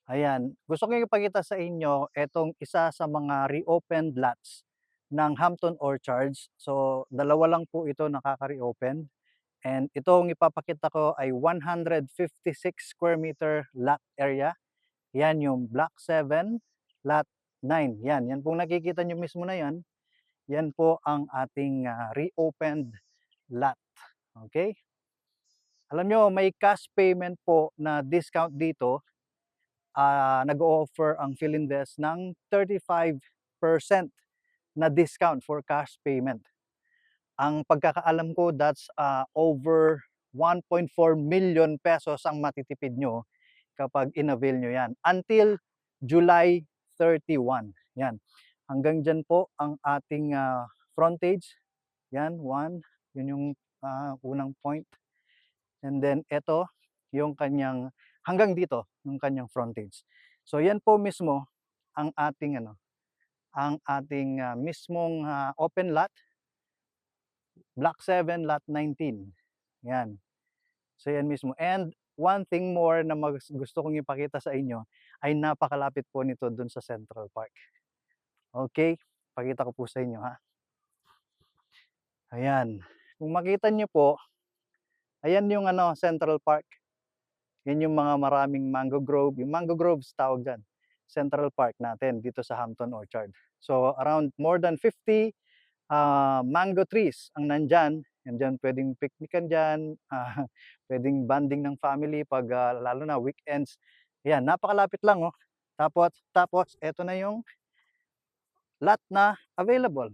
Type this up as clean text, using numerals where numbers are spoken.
Ayan, gusto ko ipakita sa inyo etong isa sa mga reopened lots ng Hampton Orchards. So, dalawa lang po ito nakaka-reopen. And itong ipapakita ko ay 156 square meter lot area. Yan yung Block 7, Lot 9. Yan pong nakikita nyo mismo na yan. Yan po ang ating reopened lot. Okay? Alam nyo, may cash payment po na discount dito. Nag-o-offer ang Philinvest ng 35% na discount for cash payment. Ang pagkakaalam ko, that's over 1.4 million pesos ang matitipid nyo kapag in-avail nyo yan. Until July 31. Yan. Hanggang dyan po ang ating frontage. Yan, 1. Yun yung unang point. And then ito, yung kanyang, hanggang dito, yung kanyang frontage. So yan po mismo ang ating mismong open lot, Block 7, Lot 19. Yan. So yan mismo. And one thing more na gusto kong ipakita sa inyo ay napakalapit po nito dun sa Central Park. Okay? Pakita ko po sa inyo ha. Ayan. Kung makita nyo po, ayan yung Central Park. Yan yung mga maraming mango grove. Yung mango groves tawag dyan. Central Park natin dito sa Hampton Orchard. So around more than 50 mango trees ang nandyan. And dyan pwedeng picnican dyan. Pwedeng banding ng family pag lalo na weekends. Ayan, napakalapit lang oh. Tapos eto na yung lot na available.